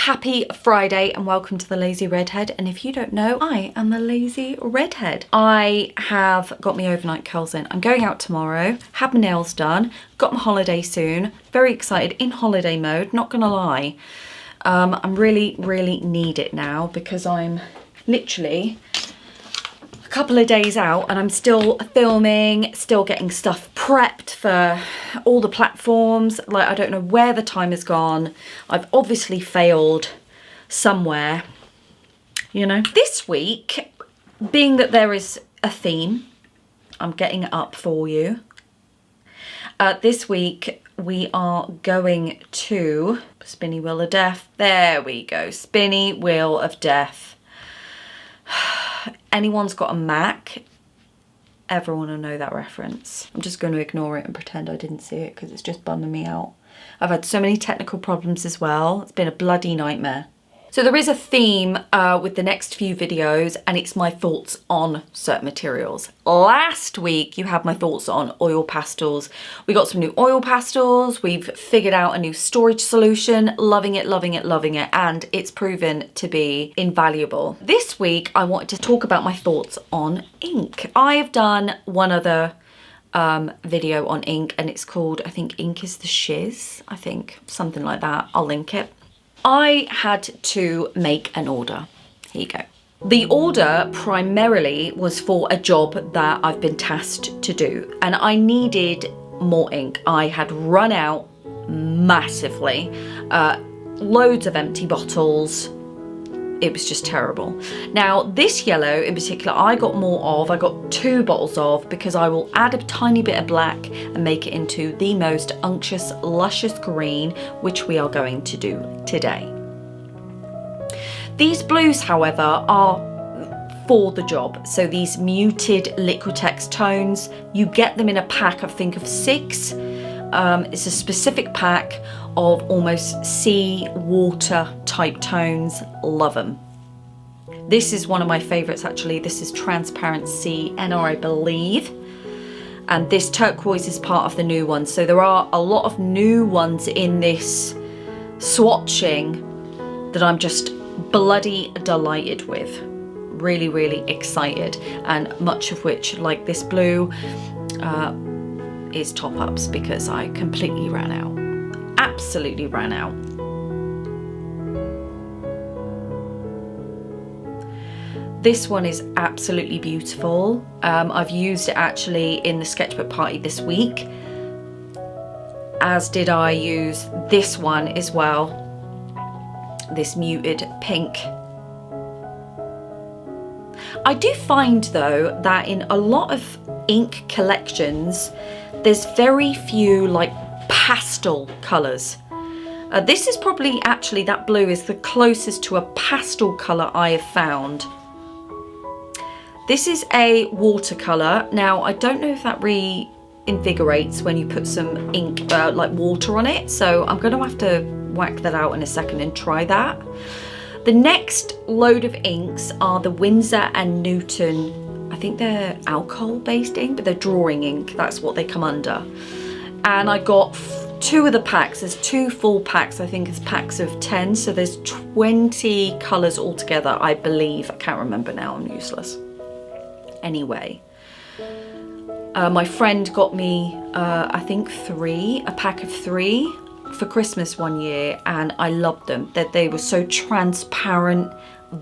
Happy Friday and welcome to the Lazy Redhead. And if you don't know, I am the Lazy Redhead. I have got my overnight curls in. I'm going out tomorrow, had my nails done, got my holiday soon. Very excited, in holiday mode, not gonna lie. I'm really need it now because I'm literally a couple of days out and I'm still filming, still getting stuff prepped for all the platforms. Like, I don't know where the time has gone. I've obviously failed somewhere, you know. This week, being that there is a theme, I'm getting it up for you. This week we are going to Spinny Wheel of Death. There we go, Spinny Wheel of Death. Anyone's got a Mac, everyone will know that reference. I'm just going to ignore it and pretend I didn't see it because it's just bumming me out. I've had so many technical problems as well. It's been a bloody nightmare. So there is a theme with the next few videos, and it's my thoughts on certain materials. Last week you had my thoughts on oil pastels. We got some new oil pastels. We've figured out a new storage solution. Loving it, and it's proven to be invaluable. This week I wanted to talk about my thoughts on ink. I have done one other video on ink, and it's called, I think, Ink is the Shiz, I think, something like that. I'll link it. I had to make an order. Here you go. The order primarily was for a job that I've been tasked to do, and I needed more ink. I had run out massively, loads of empty bottles. It was just terrible. Now, this yellow in particular, I got more of. I got 2 bottles of because I will add a tiny bit of black and make it into the most unctuous, luscious green, which we are going to do today. These blues, however, are for the job. So these muted Liquitex tones, you get them in a pack, I think, of 6. It's a specific pack of almost sea water type tones. Love them. This is one of my favorites, actually. This is Transparent Sea NR, I believe, and this turquoise is part of the new one. So there are a lot of new ones in this swatching that I'm just bloody delighted with. Really excited, and much of which, like this blue, is top-ups because I completely ran out. Absolutely ran out. This one is absolutely beautiful. I've used it actually in the sketchbook party this week, as did I use this one as well, this muted pink. I do find though that in a lot of ink collections there's very few like pastel colours. This is probably, actually, that blue is the closest to a pastel colour I have found. This is a watercolour. Now, I don't know if that reinvigorates when you put some ink, like water on it, so I'm going to have to whack that out in a second and try that. The next load of inks are the Winsor and Newton. I think they're alcohol-based ink, but they're drawing ink. That's what they come under. And I got 2 of the packs. There's 2 full packs. I think it's packs of 10. So there's 20 colours altogether, I believe. I can't remember now. I'm useless. Anyway, my friend got me, I think a pack of 3 for Christmas one year, and I loved them. That they were so transparent,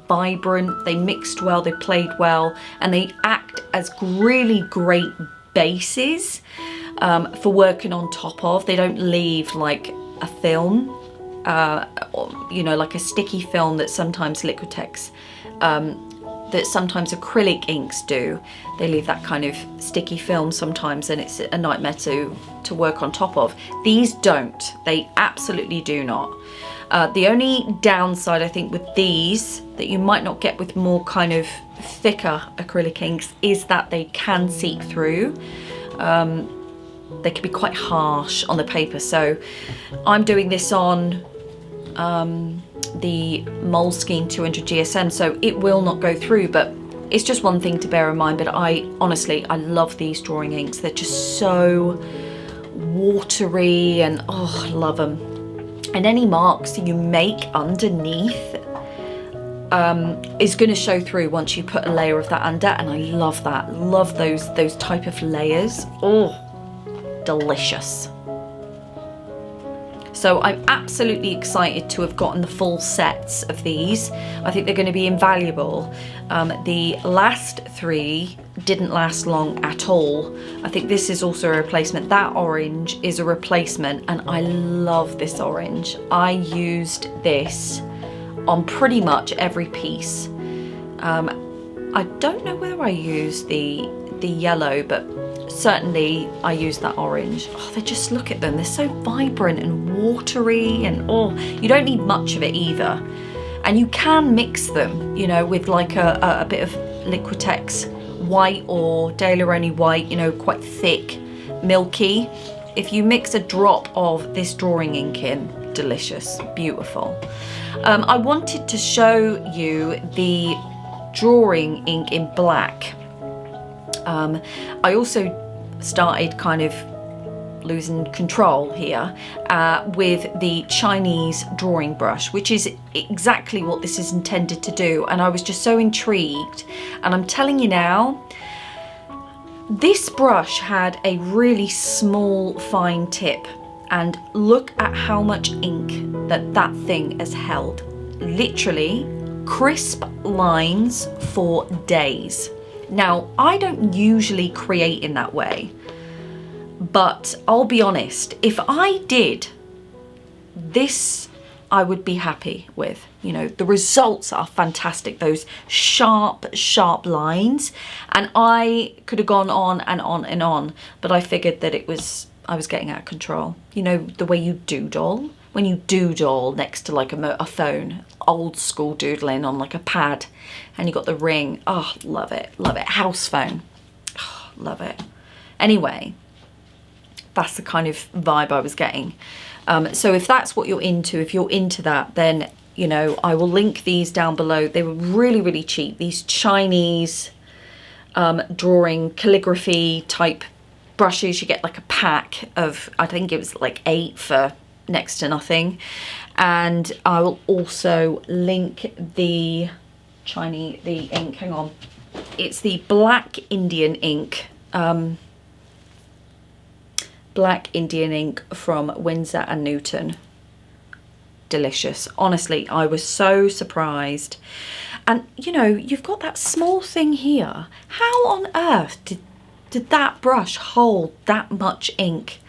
vibrant. They mixed well. They played well, and they act as really great bases for working on top of. They don't leave like a film, or, you know, like a sticky film that sometimes Liquitex, that sometimes acrylic inks do. They leave that kind of sticky film sometimes, and it's a nightmare to work on top of. These don't. They absolutely do not. The only downside, I think, with these that you might not get with more kind of thicker acrylic inks is that they can seep through. They can be quite harsh on the paper. So I'm doing this on the Moleskine 200 GSM, so it will not go through, but it's just one thing to bear in mind. But I love these drawing inks. They're just so watery, and oh, I love them. And any marks you make underneath is going to show through once you put a layer of that under, and I love that. Love those type of layers. Oh, delicious. So I'm absolutely excited to have gotten the full sets of these. I think they're going to be invaluable. The last 3 didn't last long at all. I think this is also a replacement. That orange is a replacement, and I love this orange. I used this on pretty much every piece. I don't know whether I used the yellow, but certainly I used that orange. Oh, they just, look at them, they're so vibrant and watery, and oh, you don't need much of it either. And you can mix them, you know, with like a bit of Liquitex white or Daler-Only white, you know, quite thick, milky. If you mix a drop of this drawing ink in, delicious, beautiful. I wanted to show you the drawing ink in black. I also started kind of losing control here with the Chinese drawing brush, which is exactly what this is intended to do, and I was just so intrigued. And I'm telling you now, this brush had a really small fine tip, and look at how much ink that thing has held. Literally crisp lines for days. Now, I don't usually create in that way, but I'll be honest, if I did this, I would be happy with. You know, the results are fantastic, those sharp sharp lines, and I could have gone on and on and on, but I figured that I was getting out of control. You know, the way you doodle, when you doodle next to like a phone, old school doodling on like a pad, and you got the ring. Oh, love it, love it. House phone, oh, love it. Anyway, that's the kind of vibe I was getting. So if that's what you're into, if you're into that, then, you know, I will link these down below. They were really, really cheap. These Chinese drawing calligraphy type brushes. You get like a pack of, I think it was like 8 for next to nothing. And I will also link the ink, hang on. It's the Black Indian ink. Black Indian ink from Winsor & Newton. Delicious. Honestly, I was so surprised. And you know, you've got that small thing here. How on earth did that brush hold that much ink?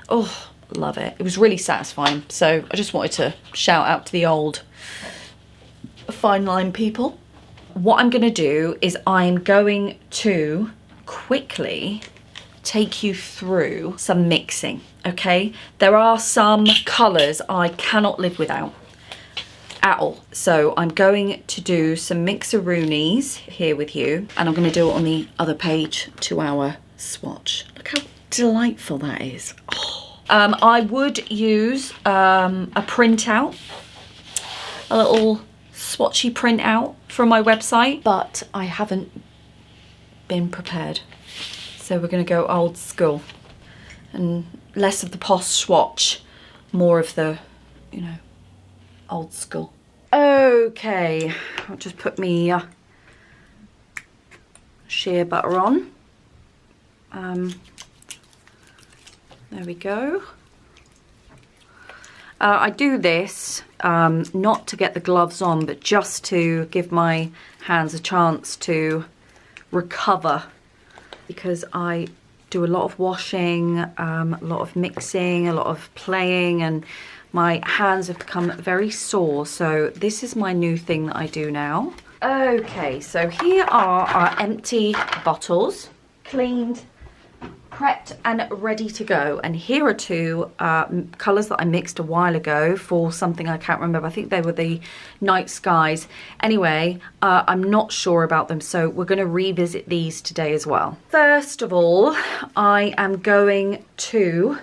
Oh, love it. It was really satisfying. So I just wanted to shout out to the old fine line people. What I'm going to do is I'm going to quickly take you through some mixing, okay? There are some colours I cannot live without at all. So I'm going to do some mixeroonies here with you, and I'm going to do it on the other page to our swatch. Look how delightful that is. Oh. I would use a printout, a little swatchy printout from my website, but I haven't been prepared. So we're going to go old school, and less of the POSH swatch, more of the, you know, old school. Okay, I'll just put me shea butter on. There we go. I do this not to get the gloves on, but just to give my hands a chance to recover, because I do a lot of washing, a lot of mixing, a lot of playing, and my hands have become very sore. So this is my new thing that I do now. Okay, so here are our empty bottles, cleaned, prepped and ready to go. And here are 2 colours that I mixed a while ago for something I can't remember. I think they were the Night Skies. Anyway, I'm not sure about them, so we're going to revisit these today as well. First of all, I am going to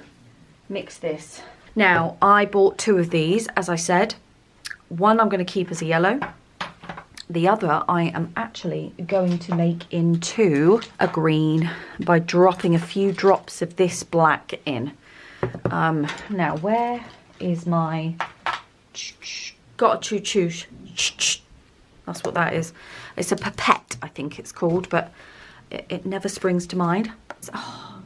mix this. Now, I bought 2 of these, as I said. One I'm going to keep as a yellow. The other I am actually going to make into a green by dropping a few drops of this black in. Now, where is my Got a choo-choo. That's what that is. It's a pipette, I think it's called, but it never springs to mind. Oh,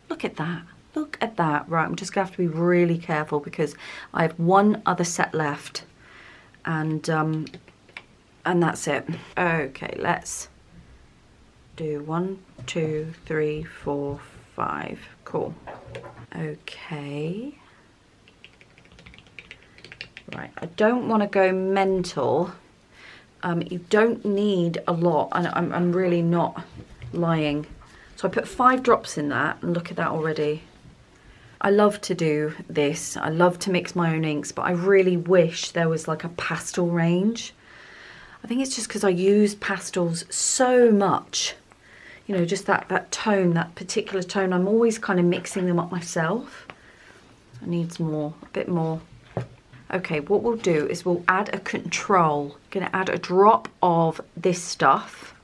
look at that. Look at that. Right, I'm just going to have to be really careful because I have one other set left. And that's it. Okay, let's do 1, 2, 3, 4, 5. Cool. Okay. Right, I don't want to go mental. You don't need a lot, and I'm really not lying. So I put 5 drops in that, and look at that already. I love to do this. I love to mix my own inks, but I really wish there was like a pastel range. I think it's just because I use pastels so much. You know, just that tone, that particular tone. I'm always kind of mixing them up myself. I need more, a bit more. Okay, what we'll do is we'll add a control. Gonna add a drop of this stuff,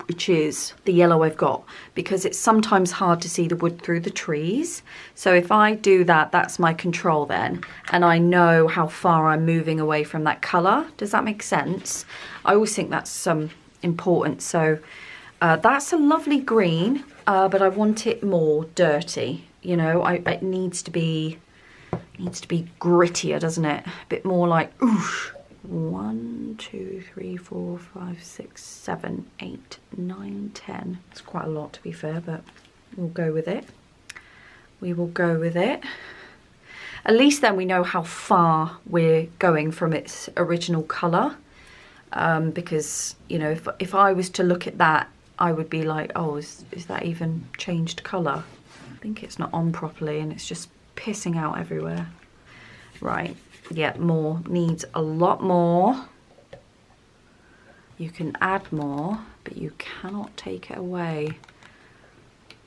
which is the yellow I've got, because it's sometimes hard to see the wood through the trees. So if I do that, that's my control then, and I know how far I'm moving away from that colour. Does that make sense? I always think that's important. So that's a lovely green, but I want it more dirty. You know, it needs to be grittier, doesn't it? A bit more like oof. 1, 2, 3, 4, 5, 6, 7, 8, 9, 10. It's quite a lot, to be fair, but we'll go with it. We will go with it. At least then we know how far we're going from its original colour. Because, you know, if I was to look at that, I would be like, oh, is that even changed colour? I think it's not on properly and it's just pissing out everywhere. Right. Yeah, more. Needs a lot more. You can add more, but you cannot take it away.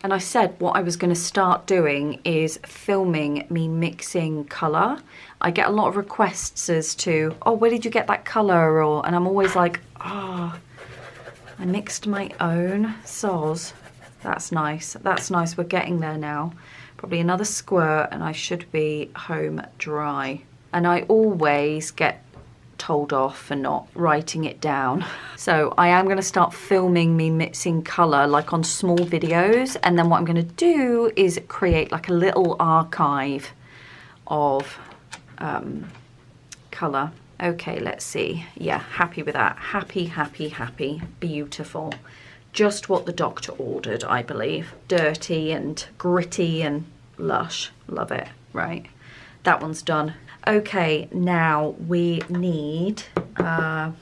And I said what I was going to start doing is filming me mixing colour. I get a lot of requests as to, oh, where did you get that colour? And I'm always like, oh, I mixed my own. Soz. That's nice. That's nice. We're getting there now. Probably another squirt and I should be home dry. And I always get told off for not writing it down. So I am going to start filming me mixing colour like on small videos, and then what I'm going to do is create like a little archive of colour. Okay, let's see. Yeah, happy with that. Happy, happy, happy. Beautiful. Just what the doctor ordered, I believe. Dirty and gritty and lush. Love it. Right. That one's done. Okay, now we need, let's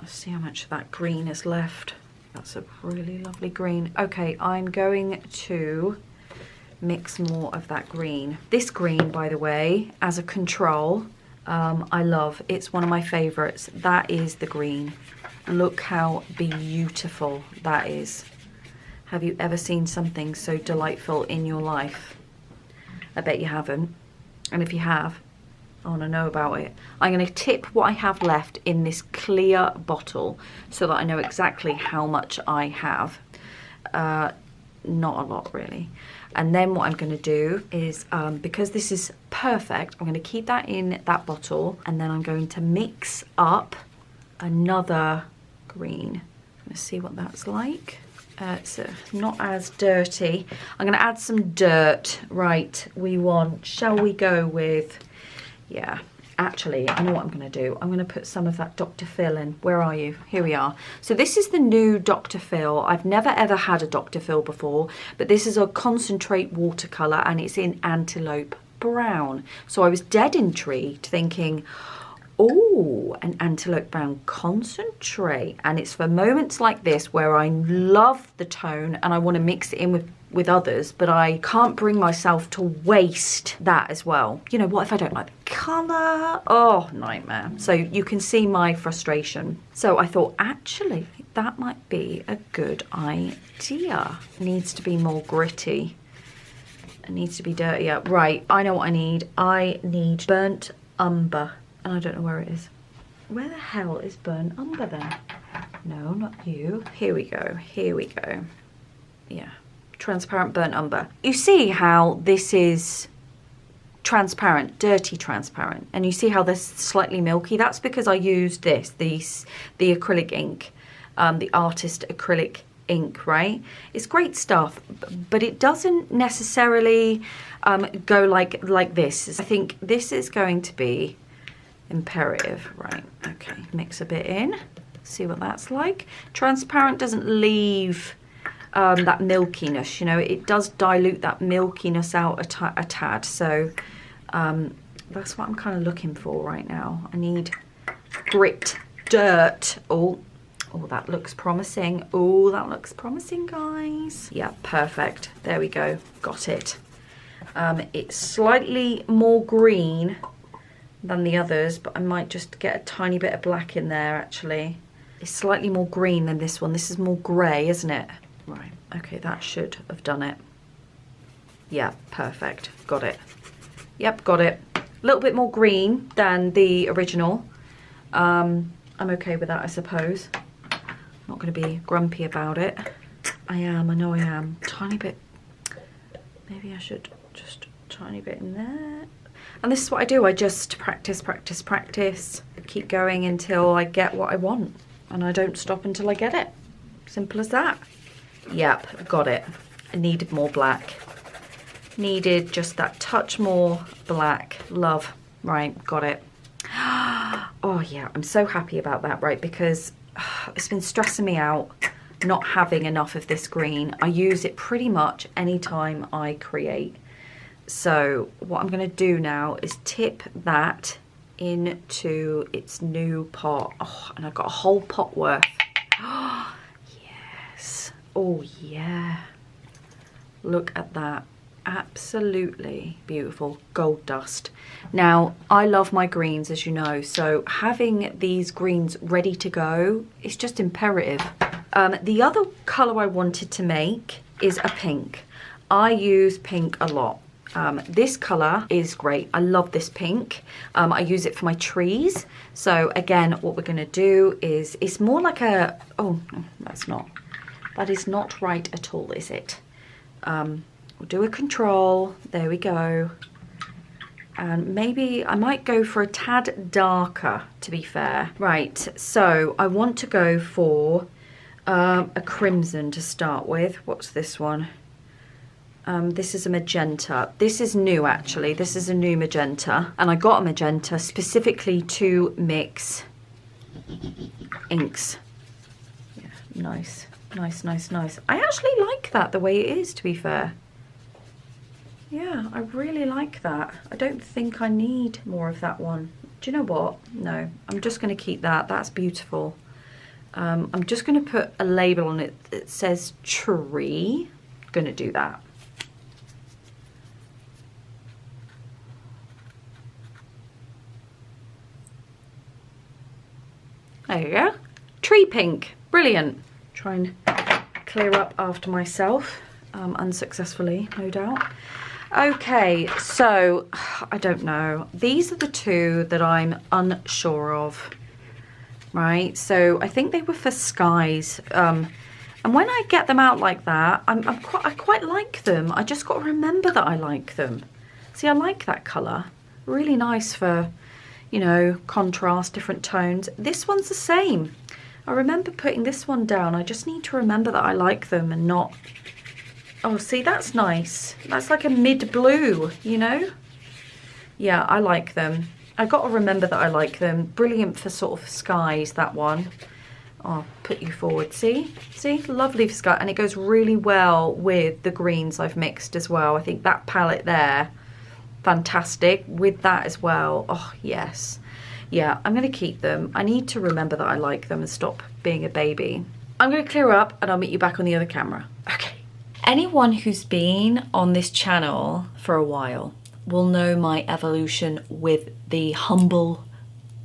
see how much of that green is left. That's a really lovely green. Okay, I'm going to mix more of that green. This green, by the way, as a control, I love. It's one of my favorites. That is the green. Look how beautiful that is. Have you ever seen something so delightful in your life? I bet you haven't. And if you have, I want to know about it. I'm going to tip what I have left in this clear bottle so that I know exactly how much I have. Not a lot, really. And then what I'm going to do is, because this is perfect, I'm going to keep that in that bottle, and then I'm going to mix up another green. Let's see what that's like. It's not as dirty. I'm going to add some dirt. Right, shall we go with, yeah, actually, I know what I'm going to do. I'm going to put some of that Dr. Phil in. Where are you? Here we are. So this is the new Dr. Phil. I've never ever had a Dr. Phil before, but this is a concentrate watercolour and it's in Antelope Brown. So I was dead intrigued thinking, oh, an Antelope Brown concentrate. And it's for moments like this where I love the tone and I want to mix it in with others, but I can't bring myself to waste that as well. You know, what if I don't like the colour? Oh, nightmare. So you can see my frustration. So I thought, actually, that might be a good idea. It needs to be more gritty. It needs to be dirtier. Right, I know what I need. I need burnt umber. And I don't know where it is. Where the hell is burnt umber then? No, not you. Here we go. Here we go. Yeah. Transparent burnt umber. You see how this is transparent, dirty transparent. And you see how they're slightly milky? That's because I used the acrylic ink, the artist acrylic ink, right? It's great stuff, but it doesn't necessarily go like this. I think this is going to be imperative, right? Okay, mix a bit in, see what that's like. Transparent doesn't leave that milkiness, you know, it does dilute that milkiness out a tad, so that's what I'm kind of looking for right now. I need grit, dirt. Oh, that looks promising. Oh, that looks promising, guys. Yeah, perfect. There we go. Got it. It's slightly more green than the others, but I might just get a tiny bit of black in there, actually. It's slightly more green than this one. This is more grey, isn't it? Right. Okay, that should have done it. Yeah, perfect. Got it. Yep, got it. A little bit more green than the original. I'm okay with that, I suppose. Not going to be grumpy about it. I know I am. Tiny bit. Maybe I should just tiny bit in there. And this is what I do. I just practice, practice, practice. Keep going until I get what I want. And I don't stop until I get it. Simple as that. Yep, got it. I needed more black. Needed just that touch more black. Love. Right, got it. Oh yeah, I'm so happy about that, right? Because it's been stressing me out not having enough of this green. I use it pretty much anytime I create. So what I'm going to do now is tip that into its new pot. Oh, and I've got a whole pot worth. Oh, yes. Oh, yeah. Look at that. Absolutely beautiful gold dust. Now, I love my greens, as you know, so having these greens ready to go is just imperative. The other colour I wanted to make is a pink. I use pink a lot. This colour is great. I love this pink. I use it for my trees. So again, what we're going to do is, it's more like a, oh, no, that is not right at all, is it? We'll do a control. There we go. And maybe I might go for a tad darker, to be fair. Right, so I want to go for a crimson to start with. What's this one? This is a magenta. This is new, actually. This is a new magenta. And I got a magenta specifically to mix inks. Yeah, nice. Nice, nice, nice. I actually like that the way it is, to be fair. Yeah, I really like that. I don't think I need more of that one. Do you know what? No, I'm just going to keep that. That's beautiful. I'm just going to put a label on it that says tree. I'm going to do that. There you go. Tree pink. Brilliant. Try and clear up after myself. Unsuccessfully, no doubt. Okay, so I don't know. These are the two that I'm unsure of. Right, so I think they were for skies. And when I get them out like that, I quite like them. I just got to remember that I like them. See, I like that colour. Really nice for, you know, contrast, different tones. This one's the same. I remember putting this one down. I just need to remember that I like them and not... Oh, see, that's nice. That's like a mid-blue, you know? Yeah, I like them. I've got to remember that I like them. Brilliant for sort of skies, that one. I'll put you forward. See? See? Lovely for sky. And it goes really well with the greens I've mixed as well. I think that palette there, fantastic. With that as well. Oh, yes. Yeah, I'm going to keep them. I need to remember that I like them and stop being a baby. I'm going to clear up and I'll meet you back on the other camera. Okay. Anyone who's been on this channel for a while will know my evolution with the Humble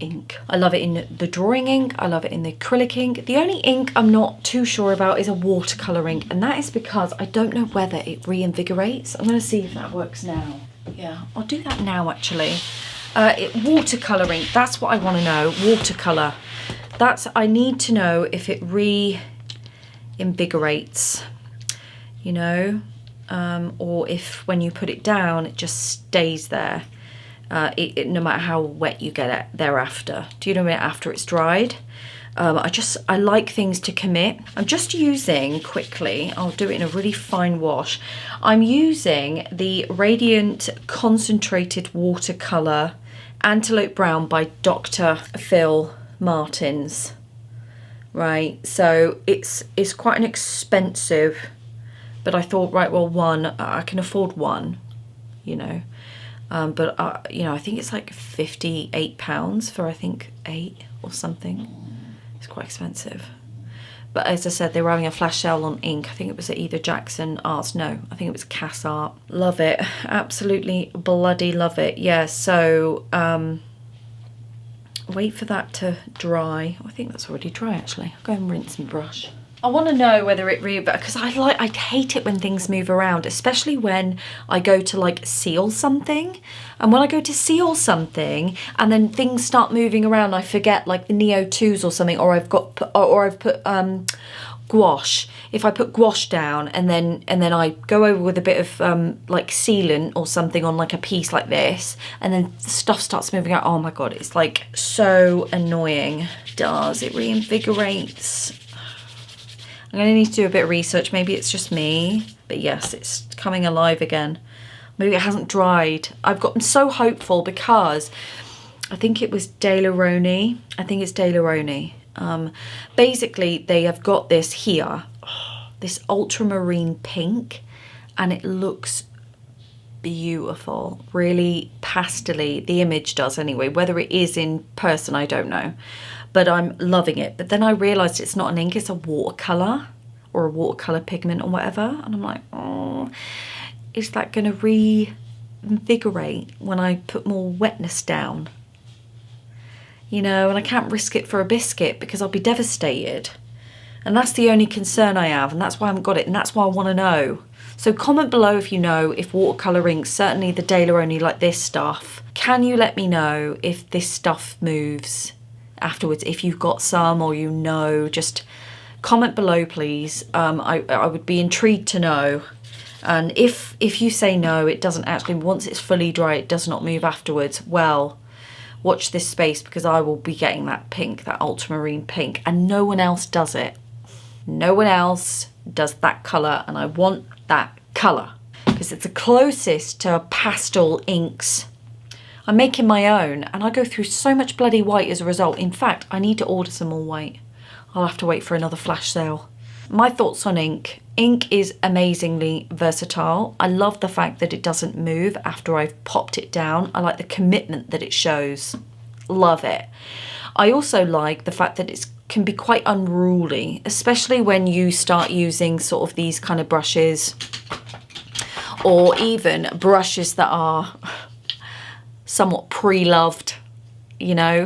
ink. I love it in the drawing ink, I love it in the acrylic ink. The only ink I'm not too sure about is a watercolour ink, and that is because I don't know whether it reinvigorates. I'm going to see if that works now. Yeah, I'll do that now actually. Watercolour ink, that's what I want to know. Watercolour. I need to know if it reinvigorates. You know, or if when you put it down, it just stays there, no matter how wet you get it thereafter. Do you know what I mean? After it's dried. I like things to commit. I'm just using, quickly, I'll do it in a really fine wash. I'm using the Radiant Concentrated Watercolour Antelope Brown by Dr. Phil Martins. Right, so it's quite an expensive, but I thought, right, well, I can afford one, you know. But, you know, I think it's like £58 for, I think, 8 or something. It's quite expensive. But as I said, they were having a flash sale on ink. I think it was at either Jackson Arts. No, I think it was Cass Art. Love it. Absolutely bloody love it. Yeah, so wait for that to dry. I think that's already dry, actually. I'll go and rinse and brush. I want to know whether it really, because I hate it when things move around, especially when I go to like seal something. And when I go to seal something and then things start moving around, I forget like the Neo 2s or something, or I've put gouache. If I put gouache down and then I go over with a bit of like sealant or something on like a piece like this, and then stuff starts moving out. Oh my God, it's like so annoying. It does, it reinvigorates. I'm going to need to do a bit of research. Maybe it's just me. But yes, it's coming alive again. Maybe it hasn't dried. I've gotten so hopeful because I think it was De La Roni. I think it's De La Roni. Basically, they have got this here. This ultramarine pink. And it looks beautiful. Really pastel-y. The image does anyway. Whether it is in person, I don't know. But I'm loving it. But then I realised it's not an ink, it's a watercolour or a watercolour pigment or whatever. And I'm like, oh, is that going to reinvigorate when I put more wetness down? You know, and I can't risk it for a biscuit because I'll be devastated. And that's the only concern I have, and that's why I haven't got it, and that's why I want to know. So comment below if you know if watercolour inks, certainly the De La Roni, like this stuff, can you let me know if this stuff moves afterwards, if you've got some or you know, just comment below please. I would be intrigued to know. And if you say no, it doesn't actually, once it's fully dry, it does not move afterwards, well, watch this space because I will be getting that pink, that ultramarine pink, and no one else does it. No one else does that colour, and I want that colour because it's the closest to pastel inks. I'm making my own and I go through so much bloody white as a result. In fact, I need to order some more white. I'll have to wait for another flash sale. My thoughts on ink. Ink is amazingly versatile. I love the fact that it doesn't move after I've popped it down. I like the commitment that it shows. Love it. I also like the fact that it can be quite unruly, especially when you start using sort of these kind of brushes, or even brushes that are somewhat pre-loved, you know.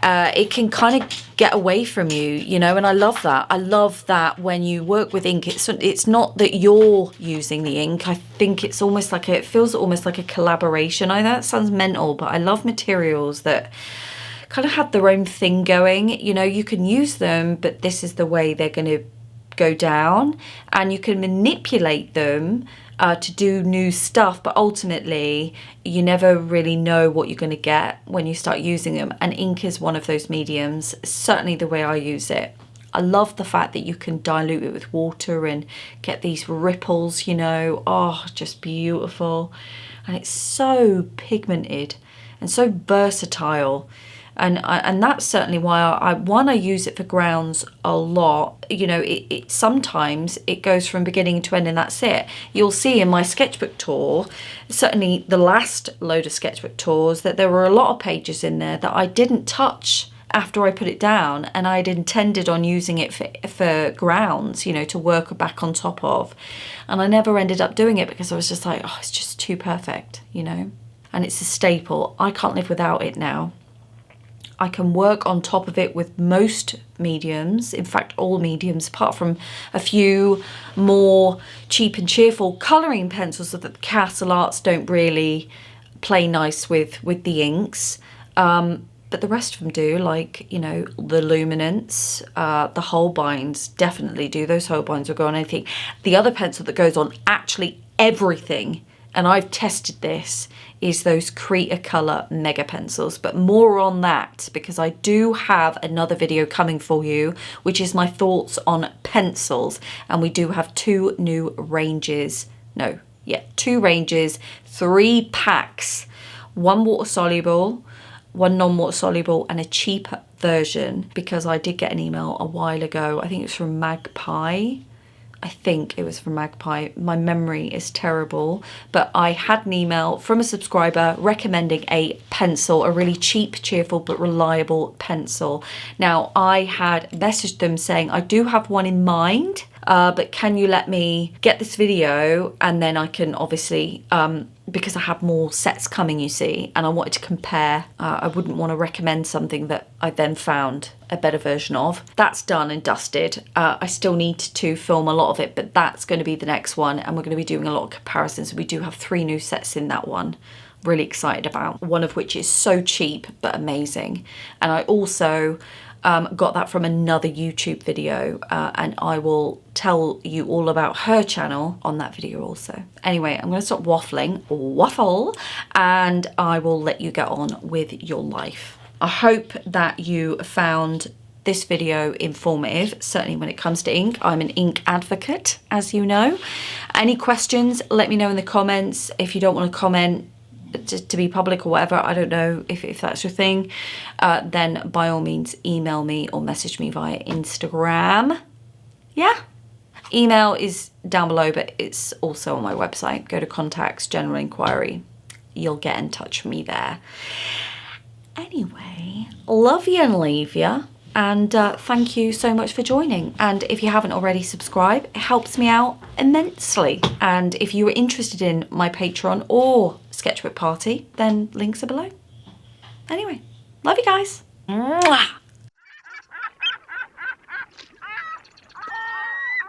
It can kind of get away from you, you know, and I love that. I love that when you work with ink, it's not that you're using the ink. I think it's almost like it feels almost like a collaboration. I know that sounds mental, but I love materials that kind of have their own thing going. You know, you can use them, but this is the way they're going to go down, and you can manipulate them to do new stuff, but ultimately you never really know what you're going to get when you start using them, and ink is one of those mediums, certainly the way I use it. I love the fact that you can dilute it with water and get these ripples, you know. Oh, just beautiful. And it's so pigmented and so versatile. And that's certainly why I use it for grounds a lot. You know, it sometimes it goes from beginning to end and that's it. You'll see in my sketchbook tour, certainly the last load of sketchbook tours, that there were a lot of pages in there that I didn't touch after I put it down, and I'd intended on using it for grounds, you know, to work back on top of. And I never ended up doing it because I was just like, oh, it's just too perfect, you know. And it's a staple. I can't live without it now. I can work on top of it with most mediums, in fact all mediums, apart from a few more cheap and cheerful colouring pencils that the Castle Arts don't really play nice with the inks. But the rest of them do, like, you know, the luminance, the Holbeins definitely do. Those Holbeins will go on anything. The other pencil that goes on actually everything, and I've tested this, is those Cretacolor Mega Pencils. But more on that, because I do have another video coming for you, which is my thoughts on pencils. And we do have two ranges, 3 packs, one water soluble, one non-water soluble, and a cheaper version, because I did get an email a while ago, I think it was from Magpie. My memory is terrible, but I had an email from a subscriber recommending a pencil, a really cheap, cheerful, but reliable pencil. Now, I had messaged them saying, I do have one in mind, but can you let me get this video, and then I can obviously, because I have more sets coming, you see, and I wanted to compare. I wouldn't want to recommend something that I then found a better version of. That's done and dusted. I still need to film a lot of it, but that's going to be the next one, and we're going to be doing a lot of comparisons. We do have 3 new sets in that one. Really excited about, one of which is so cheap but amazing. And I also got that from another YouTube video, and I will tell you all about her channel on that video also. Anyway, I'm going to stop waffle, and I will let you get on with your life. I hope that you found this video informative, certainly when it comes to ink. I'm an ink advocate, as you know. Any questions, let me know in the comments. If you don't want to comment, to be public or whatever, I don't know if that's your thing, then by all means email me or message me via Instagram. Yeah, email is down below, but it's also on my website. Go to contacts, general inquiry, you'll get in touch with me there. Anyway, love you and leave you, and thank you so much for joining. And if you haven't already subscribed, it helps me out immensely. And if you are interested in my Patreon or sketchbook party, then links are below. Anyway, love you guys. Mwah!